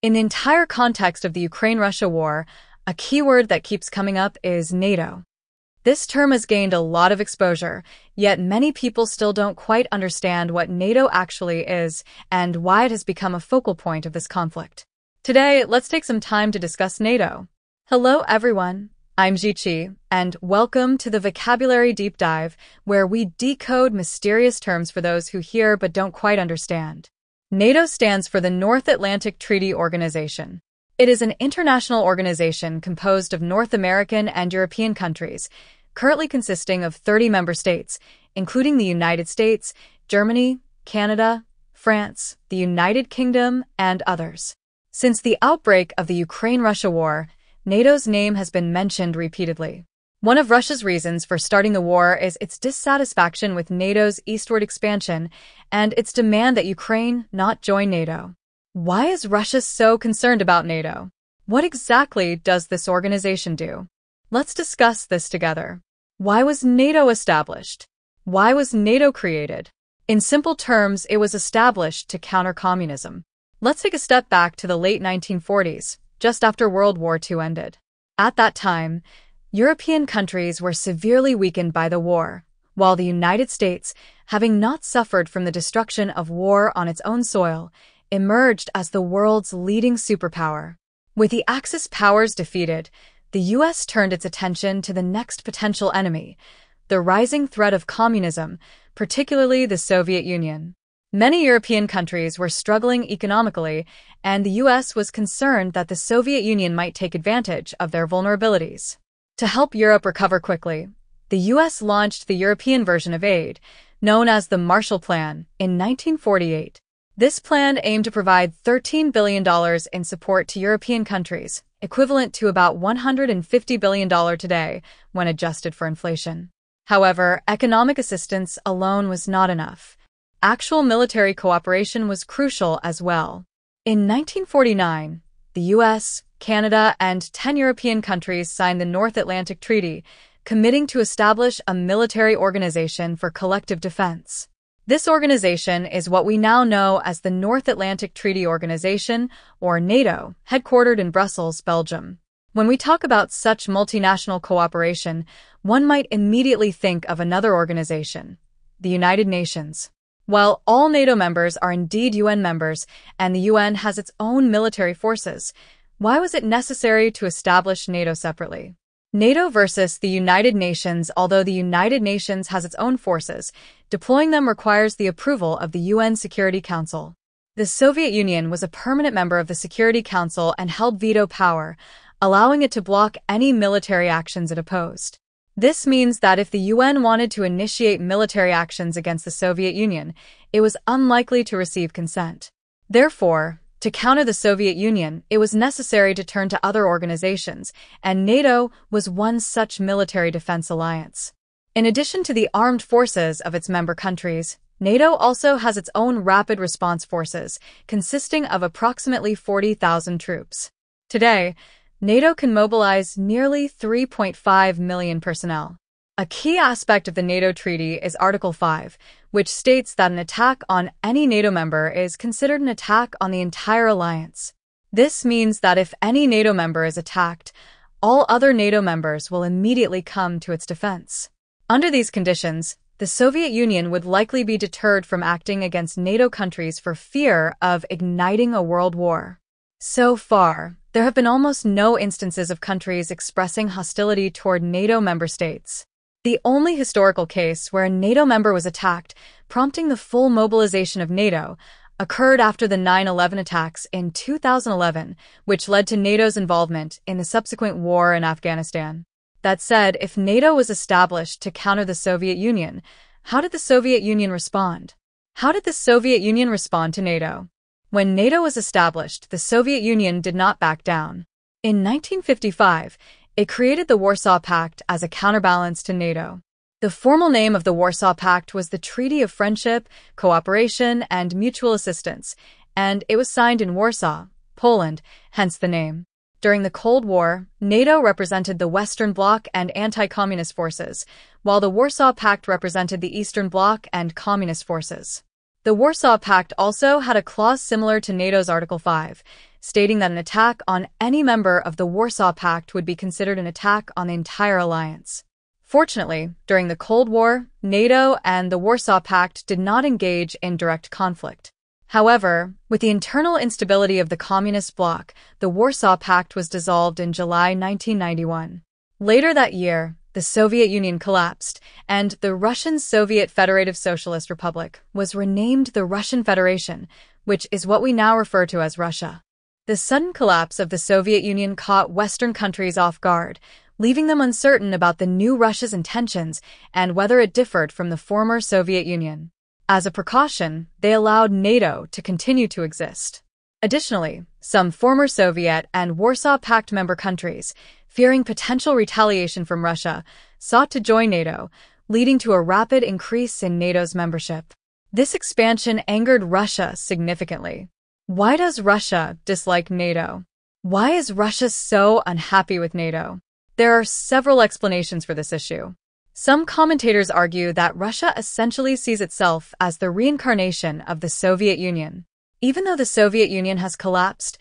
In the entire context of the Ukraine-Russia war, a keyword that keeps coming up is NATO. This term has gained a lot of exposure, yet many people still don't quite understand what NATO actually is and why it has become a focal point of this conflict. Today, let's take some time to discuss NATO. Hello everyone, I'm Jiqi, and welcome to the Vocabulary Deep Dive, where we decode mysterious terms for those who hear but don't quite understand. NATO stands for the North Atlantic Treaty Organization. It is an international organization composed of North American and European countries, currently consisting of 30 member states, including the United States, Germany, Canada, France, the United Kingdom, and others. Since the outbreak of the Ukraine-Russia war, NATO's name has been mentioned repeatedly. One of Russia's reasons for starting the war is its dissatisfaction with NATO's eastward expansion and its demand that Ukraine not join NATO. Why is Russia so concerned about NATO? What exactly does this organization do? Let's discuss this together. Why was NATO established? Why was NATO created? In simple terms, it was established to counter communism. Let's take a step back to the late 1940s, just after World War II ended. At that time, European countries were severely weakened by the war, while the United States, having not suffered from the destruction of war on its own soil, emerged as the world's leading superpower. With the Axis powers defeated, the U.S. turned its attention to the next potential enemy, the rising threat of communism, particularly the Soviet Union. Many European countries were struggling economically, and the U.S. was concerned that the Soviet Union might take advantage of their vulnerabilities. To help Europe recover quickly, the U.S. launched the European version of aid, known as the Marshall Plan, in 1948. This plan aimed to provide $13 billion in support to European countries, equivalent to about $150 billion today when adjusted for inflation. However, economic assistance alone was not enough. Actual military cooperation was crucial as well. In 1949, the U.S., Canada, and 10 European countries signed the North Atlantic Treaty, committing to establish a military organization for collective defense. This organization is what we now know as the North Atlantic Treaty Organization, or NATO, headquartered in Brussels, Belgium. When we talk about such multinational cooperation, one might immediately think of another organization, the United Nations. While all NATO members are indeed UN members, and the UN has its own military forces, why was it necessary to establish NATO separately? NATO versus the United Nations. Although the United Nations has its own forces, deploying them requires the approval of the UN Security Council. The Soviet Union was a permanent member of the Security Council and held veto power, allowing it to block any military actions it opposed. This means that if the UN wanted to initiate military actions against the Soviet Union, it was unlikely to receive consent. Therefore, to counter the Soviet Union, it was necessary to turn to other organizations, and NATO was one such military defense alliance. In addition to the armed forces of its member countries, NATO also has its own rapid response forces, consisting of approximately 40,000 troops. Today, NATO can mobilize nearly 3.5 million personnel. A key aspect of the NATO treaty is Article 5, which states that an attack on any NATO member is considered an attack on the entire alliance. This means that if any NATO member is attacked, all other NATO members will immediately come to its defense. Under these conditions, the Soviet Union would likely be deterred from acting against NATO countries for fear of igniting a world war. So far, there have been almost no instances of countries expressing hostility toward NATO member states. The only historical case where a NATO member was attacked, prompting the full mobilization of NATO, occurred after the 9/11 attacks in 2011, which led to NATO's involvement in the subsequent war in Afghanistan. That said, if NATO was established to counter the Soviet Union, how did the Soviet Union respond? How did the Soviet Union respond to NATO? When NATO was established, the Soviet Union did not back down. In 1955, it created the Warsaw Pact as a counterbalance to NATO. The formal name of the Warsaw Pact was the Treaty of Friendship, Cooperation, and Mutual Assistance, and it was signed in Warsaw, Poland, hence the name. During the Cold War, NATO represented the Western Bloc and anti-communist forces, while the Warsaw Pact represented the Eastern Bloc and communist forces. The Warsaw Pact also had a clause similar to NATO's Article 5, stating that an attack on any member of the Warsaw Pact would be considered an attack on the entire alliance. Fortunately, during the Cold War, NATO and the Warsaw Pact did not engage in direct conflict. However, with the internal instability of the Communist bloc, the Warsaw Pact was dissolved in July 1991. Later that year, the Soviet Union collapsed, and the Russian Soviet Federative Socialist Republic was renamed the Russian Federation, which is what we now refer to as Russia. The sudden collapse of the Soviet Union caught Western countries off guard, leaving them uncertain about the new Russia's intentions and whether it differed from the former Soviet Union. As a precaution, they allowed NATO to continue to exist. Additionally, some former Soviet and Warsaw Pact member countries, fearing potential retaliation from Russia, sought to join NATO, leading to a rapid increase in NATO's membership. This expansion angered Russia significantly. Why does Russia dislike NATO? Why is Russia so unhappy with NATO? There are several explanations for this issue. Some commentators argue that Russia essentially sees itself as the reincarnation of the Soviet Union. Even though the Soviet Union has collapsed,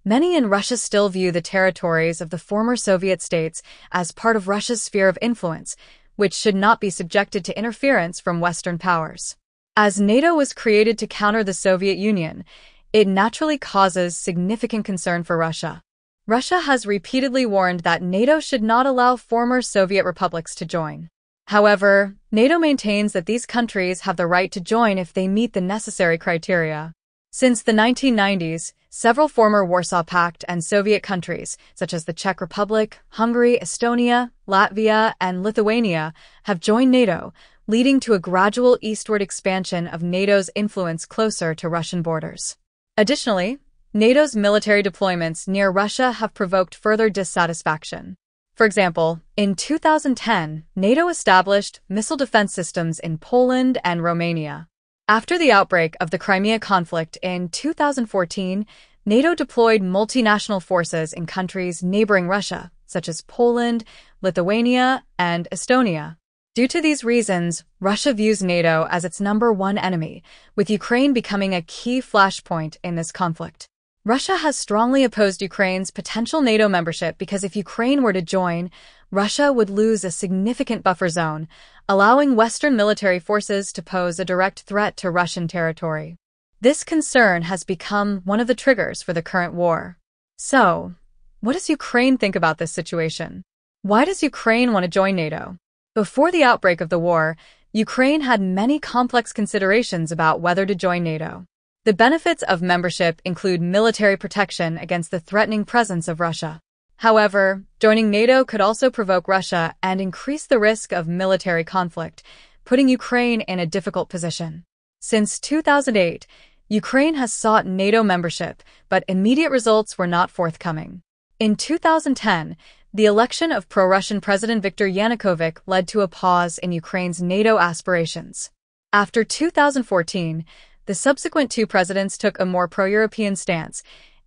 many in Russia still view the territories of the former Soviet states as part of Russia's sphere of influence, which should not be subjected to interference from Western powers. As NATO was created to counter the Soviet Union, it naturally causes significant concern for Russia. Russia has repeatedly warned that NATO should not allow former Soviet republics to join. However, NATO maintains that these countries have the right to join if they meet the necessary criteria. Since the 1990s, several former Warsaw Pact and Soviet countries, such as the Czech Republic, Hungary, Estonia, Latvia, and Lithuania, have joined NATO, leading to a gradual eastward expansion of NATO's influence closer to Russian borders. Additionally, NATO's military deployments near Russia have provoked further dissatisfaction. For example, in 2010, NATO established missile defense systems in Poland and Romania. After the outbreak of the Crimea conflict in 2014, NATO deployed multinational forces in countries neighboring Russia, such as Poland, Lithuania, and Estonia. Due to these reasons, Russia views NATO as its number one enemy, with Ukraine becoming a key flashpoint in this conflict. Russia has strongly opposed Ukraine's potential NATO membership because if Ukraine were to join, Russia would lose a significant buffer zone, allowing Western military forces to pose a direct threat to Russian territory. This concern has become one of the triggers for the current war. So, what does Ukraine think about this situation? Why does Ukraine want to join NATO? Before the outbreak of the war, Ukraine had many complex considerations about whether to join NATO. The benefits of membership include military protection against the threatening presence of Russia. However, joining NATO could also provoke Russia and increase the risk of military conflict, putting Ukraine in a difficult position. Since 2008, Ukraine has sought NATO membership, but immediate results were not forthcoming. In 2010, the election of pro-Russian President Viktor Yanukovych led to a pause in Ukraine's NATO aspirations. After 2014, the subsequent two presidents took a more pro-European stance,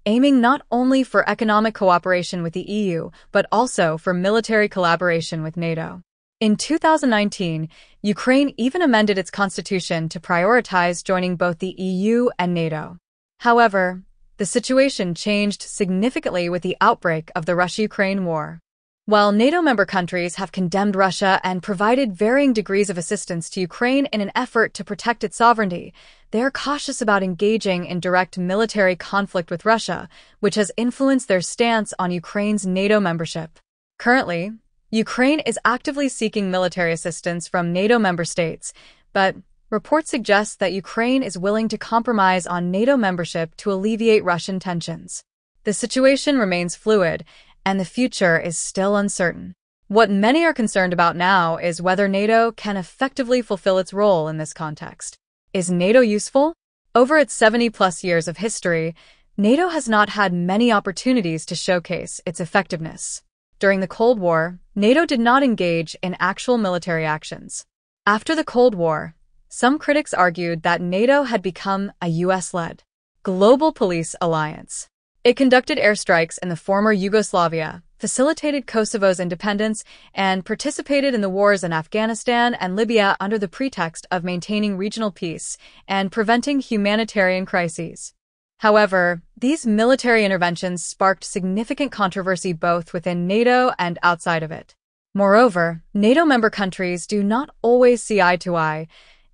aiming not only for economic cooperation with the EU, but also for military collaboration with NATO. In 2019, Ukraine even amended its constitution to prioritize joining both the EU and NATO. However, the situation changed significantly with the outbreak of the Russia-Ukraine war. While NATO member countries have condemned Russia and provided varying degrees of assistance to Ukraine in an effort to protect its sovereignty, they are cautious about engaging in direct military conflict with Russia, which has influenced their stance on Ukraine's NATO membership. Currently, Ukraine is actively seeking military assistance from NATO member states, but reports suggest that Ukraine is willing to compromise on NATO membership to alleviate Russian tensions. The situation remains fluid, and the future is still uncertain. What many are concerned about now is whether NATO can effectively fulfill its role in this context. Is NATO useful? Over its 70-plus years of history, NATO has not had many opportunities to showcase its effectiveness. During the Cold War, NATO did not engage in actual military actions. After the Cold War, some critics argued that NATO had become a US-led global police alliance. It conducted airstrikes in the former Yugoslavia, facilitated Kosovo's independence, and participated in the wars in Afghanistan and Libya under the pretext of maintaining regional peace and preventing humanitarian crises. However, these military interventions sparked significant controversy both within NATO and outside of it. Moreover, NATO member countries do not always see eye to eye.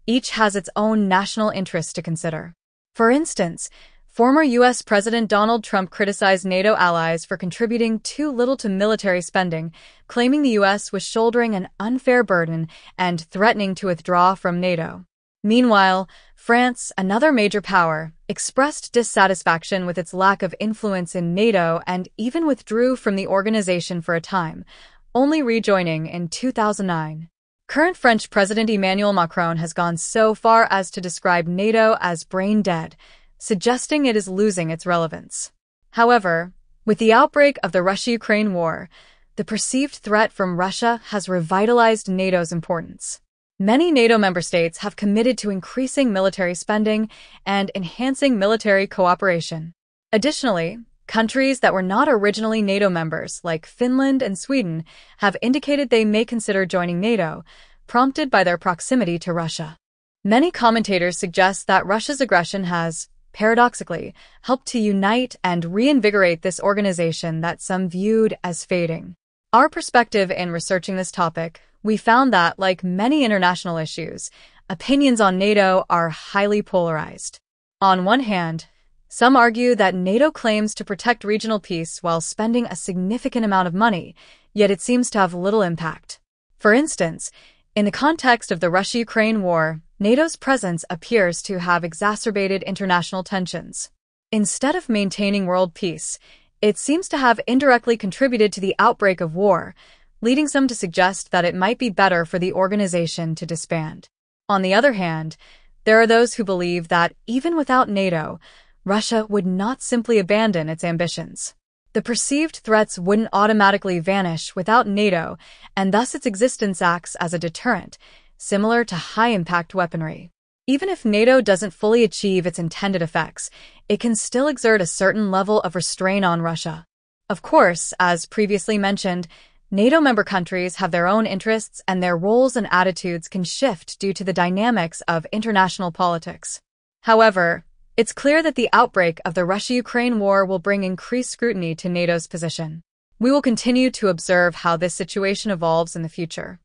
Each has its own national interests to consider. For instance, former U.S. President Donald Trump criticized NATO allies for contributing too little to military spending, claiming the U.S. was shouldering an unfair burden and threatening to withdraw from NATO. Meanwhile, France, another major power, expressed dissatisfaction with its lack of influence in NATO and even withdrew from the organization for a time, only rejoining in 2009. Current French President Emmanuel Macron has gone so far as to describe NATO as brain dead, suggesting it is losing its relevance. However, with the outbreak of the Russia-Ukraine war, the perceived threat from Russia has revitalized NATO's importance. Many NATO member states have committed to increasing military spending and enhancing military cooperation. Additionally, countries that were not originally NATO members, like Finland and Sweden, have indicated they may consider joining NATO, prompted by their proximity to Russia. Many commentators suggest that Russia's aggression has, paradoxically, helped to unite and reinvigorate this organization that some viewed as fading. Our perspective in researching this topic, we found that, like many international issues, opinions on NATO are highly polarized. On one hand, some argue that NATO claims to protect regional peace while spending a significant amount of money, yet it seems to have little impact. For instance, in the context of the Russia-Ukraine war, NATO's presence appears to have exacerbated international tensions. Instead of maintaining world peace, it seems to have indirectly contributed to the outbreak of war, leading some to suggest that it might be better for the organization to disband. On the other hand, there are those who believe that even without NATO, Russia would not simply abandon its ambitions. The perceived threats wouldn't automatically vanish without NATO, and thus its existence acts as a deterrent, similar to high-impact weaponry. Even if NATO doesn't fully achieve its intended effects, it can still exert a certain level of restraint on Russia. Of course, as previously mentioned, NATO member countries have their own interests and their roles and attitudes can shift due to the dynamics of international politics. However, it's clear that the outbreak of the Russia-Ukraine war will bring increased scrutiny to NATO's position. We will continue to observe how this situation evolves in the future.